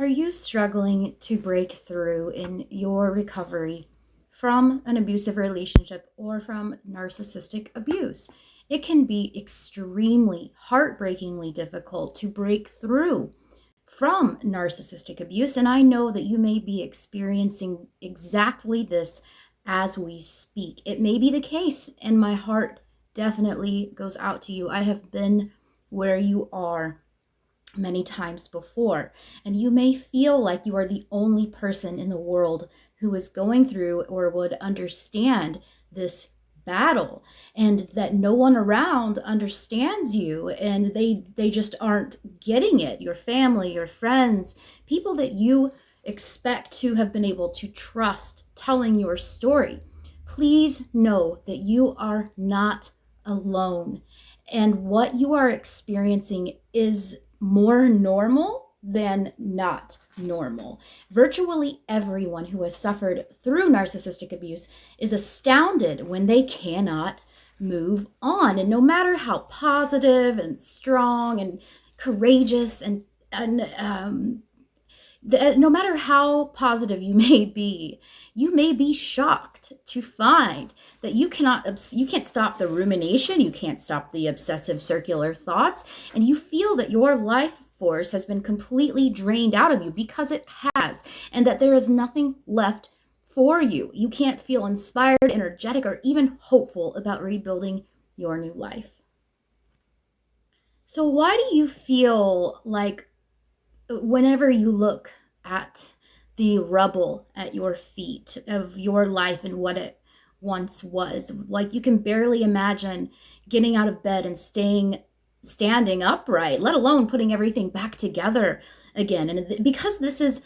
Are you struggling to break through in your recovery from an abusive relationship or from narcissistic abuse? It can be extremely heartbreakingly difficult to break through from narcissistic abuse. And I know that you may be experiencing exactly this as we speak. It may be the case, and my heart definitely goes out to you. I have been where you are many times before, and you may feel like you are the only person in the world who is going through or would understand this battle, and that no one around understands you, and they just aren't getting it. Your family, your friends, people that you expect to have been able to trust telling your story. Please know that you are not alone, and what you are experiencing is more normal than not normal. Virtually everyone who has suffered through narcissistic abuse is astounded when they cannot move on. And no matter how positive and strong and courageous and no matter how positive you may be shocked to find that you can't stop the rumination, you can't stop the obsessive circular thoughts, and you feel that your life force has been completely drained out of you, because it has, and that there is nothing left for you. You can't feel inspired, energetic, or even hopeful about rebuilding your new life. So why do you feel like whenever you look at the rubble at your feet of your life and what it once was, like you can barely imagine getting out of bed and standing upright, let alone putting everything back together again? And because this is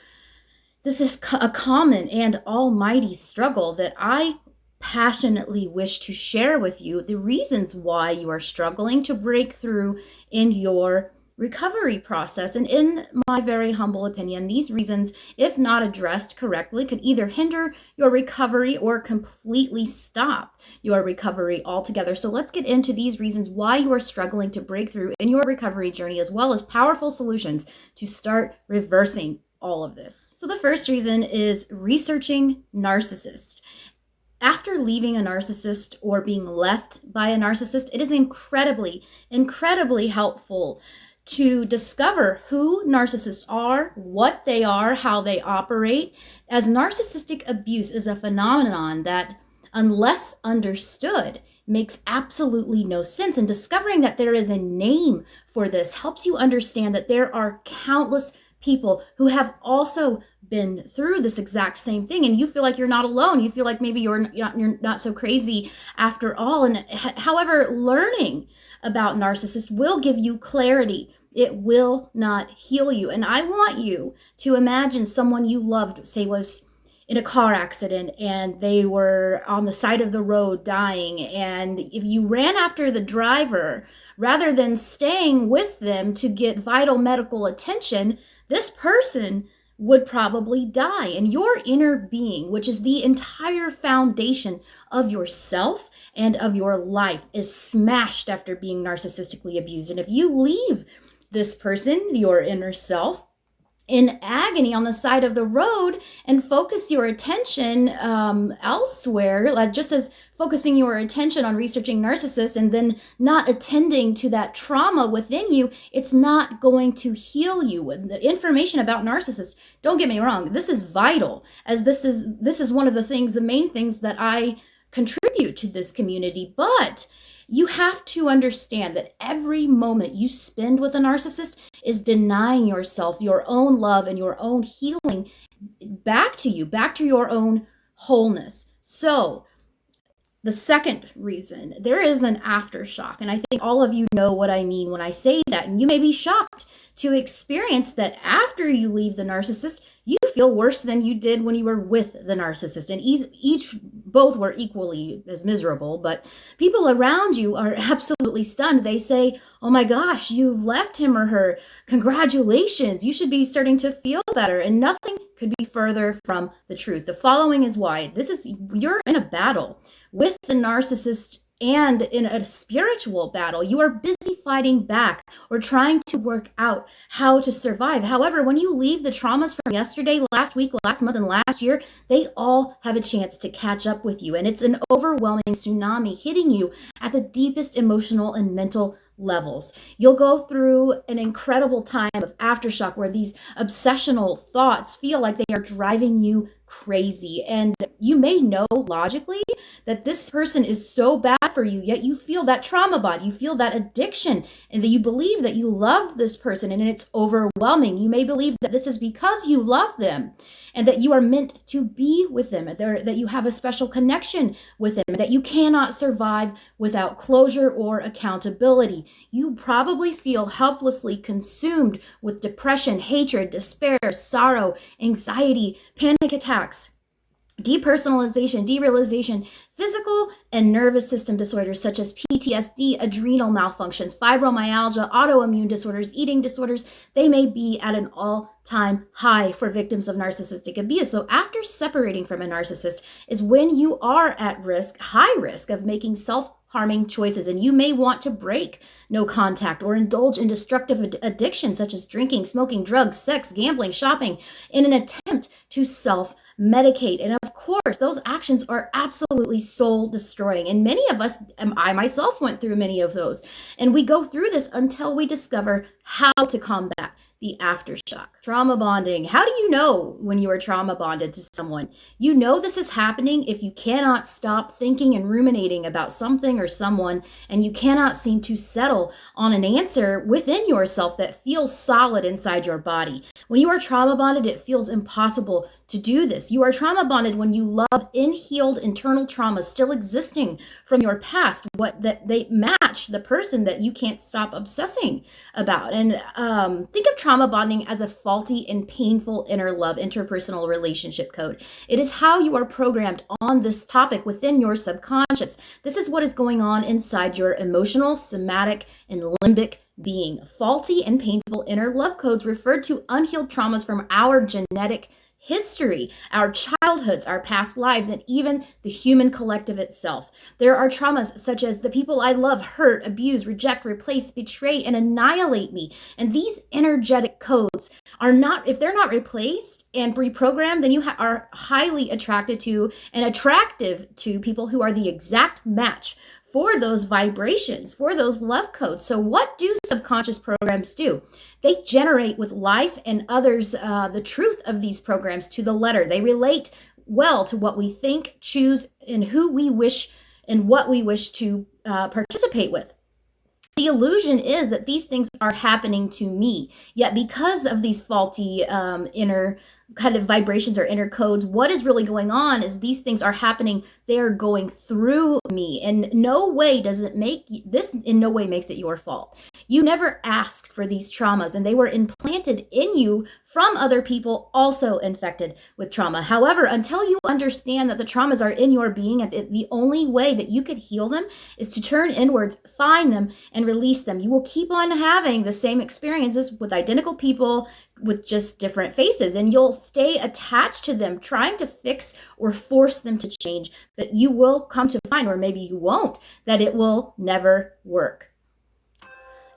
a common and almighty struggle that I passionately wish to share with you, the reasons why you are struggling to break through in your recovery process. And in my very humble opinion, these reasons, if not addressed correctly, could either hinder your recovery or completely stop your recovery altogether. So let's get into these reasons why you are struggling to break through in your recovery journey, as well as powerful solutions to start reversing all of this. So the first reason is researching narcissist. After leaving a narcissist or being left by a narcissist, it is incredibly, incredibly helpful to discover who narcissists are, what they are, how they operate, as narcissistic abuse is a phenomenon that, unless understood, makes absolutely no sense. And discovering that there is a name for this helps you understand that there are countless people who have also been through this exact same thing, and you feel like you're not alone. You feel like maybe you're not so crazy after all. And however, learning about narcissists will give you clarity. It will not heal you. And I want you to imagine someone you loved, say, was in a car accident and they were on the side of the road dying. And if you ran after the driver, rather than staying with them to get vital medical attention, this person would probably die. And your inner being, which is the entire foundation of yourself and of your life, is smashed after being narcissistically abused. And if you leave this person, your inner self, in agony on the side of the road and focus your attention elsewhere, like just as focusing your attention on researching narcissists and then not attending to that trauma within you, it's not going to heal you. The information about narcissists, don't get me wrong, this is vital, as this is one of the main things that I contribute to this community. But you have to understand that every moment you spend with a narcissist is denying yourself your own love and your own healing back to you, back to your own wholeness. So the second reason, there is an aftershock. And I think all of you know what I mean when I say that. And you may be shocked to experience that after you leave the narcissist, you feel worse than you did when you were with the narcissist. And both were equally as miserable, but people around you are absolutely stunned. They say, "Oh my gosh, you've left him or her. Congratulations. You should be starting to feel better." And nothing could be further from the truth. The following is why. You're in a battle with the narcissist and in a spiritual battle. You are busy fighting back or trying to work out how to survive. However, when you leave the traumas from yesterday, last week, last month, and last year, they all have a chance to catch up with you. And it's an overwhelming tsunami hitting you at the deepest emotional and mental levels. You'll go through an incredible time of aftershock where these obsessional thoughts feel like they are driving you crazy. And you may know logically that this person is so bad for you, yet you feel that trauma bond, you feel that addiction, and that you believe that you love this person, and it's overwhelming. You may believe that this is because you love them and that you are meant to be with them, that you have a special connection with them, that you cannot survive without closure or accountability. You probably feel helplessly consumed with depression, hatred, despair, sorrow, anxiety, panic attacks, depersonalization, derealization, physical and nervous system disorders such as PTSD, adrenal malfunctions, fibromyalgia, autoimmune disorders, eating disorders. They may be at an all-time high for victims of narcissistic abuse. So after separating from a narcissist is when you are at risk, high risk of making self-harming choices, and you may want to break no contact or indulge in destructive addictions such as drinking, smoking, drugs, sex, gambling, shopping in an attempt to self-medicate. And of course, those actions are absolutely soul destroying. And many of us, I myself went through many of those. And we go through this until we discover how to combat the aftershock. Trauma bonding. How do you know when you are trauma bonded to someone? You know this is happening if you cannot stop thinking and ruminating about something or someone, and you cannot seem to settle on an answer within yourself that feels solid inside your body. When you are trauma bonded, it feels impossible to do this. You are trauma bonded when you love unhealed internal traumas still existing from your past, that they match the person that you can't stop obsessing about. And think of trauma bonding as a faulty and painful inner love interpersonal relationship code. It is how you are programmed on this topic within your subconscious. This is what is going on inside your emotional, somatic, and limbic being. Faulty and painful inner love codes refer to unhealed traumas from our genetic history, our childhoods, our past lives, and even the human collective itself. There are traumas such as the people I love hurt, abuse, reject, replace, betray, and annihilate me. And these energetic codes are not, if they're not replaced and reprogrammed, then you are highly attracted to and attractive to people who are the exact match for those vibrations, for those love codes. So what do subconscious programs do? They generate with life and others the truth of these programs to the letter. They relate well to what we think, choose, and who we wish and what we wish to participate with. The illusion is that these things are happening to me. Yet because of these faulty inner kind of vibrations or inner codes, what is really going on is these things are happening. They are going through me. And no way does it make this, in no way makes it your fault. You never asked for these traumas, and they were implanted in you from other people also infected with trauma. However, until you understand that the traumas are in your being, and the only way that you could heal them is to turn inwards, find them, and release them. You will keep on having the same experiences with identical people with just different faces, and you'll stay attached to them, trying to fix or force them to change. But you will come to find, or maybe you won't, that it will never work.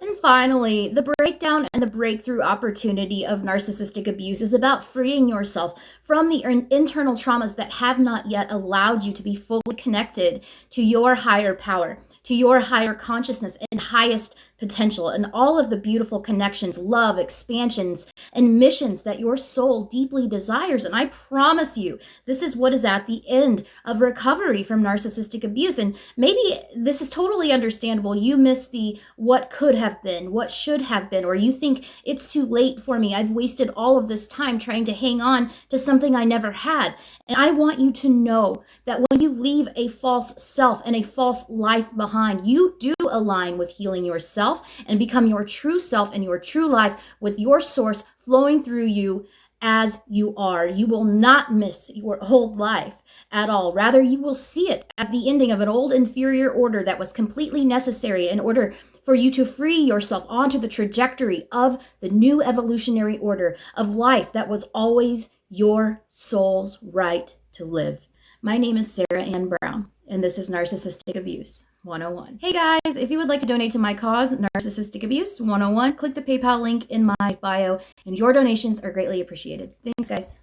And finally, the breakdown and the breakthrough opportunity of narcissistic abuse is about freeing yourself from the internal traumas that have not yet allowed you to be fully connected to your higher power, to your higher consciousness and highest potential, and all of the beautiful connections, love, expansions, and missions that your soul deeply desires. And I promise you, this is what is at the end of recovery from narcissistic abuse. And maybe this is totally understandable. You miss the what could have been, what should have been, or you think it's too late for me. I've wasted all of this time trying to hang on to something I never had. And I want you to know that when you leave a false self and a false life behind, you do align with healing yourself and become your true self and your true life with your source flowing through you as you are. You will not miss your whole life at all. Rather, you will see it as the ending of an old inferior order that was completely necessary in order for you to free yourself onto the trajectory of the new evolutionary order of life that was always your soul's right to live. My name is Sara Ann Brown, and this is Narcissistic Abuse. 101. Hey guys, if you would like to donate to my cause, Narcissistic Abuse 101, click the PayPal link in my bio, and your donations are greatly appreciated. Thanks, guys.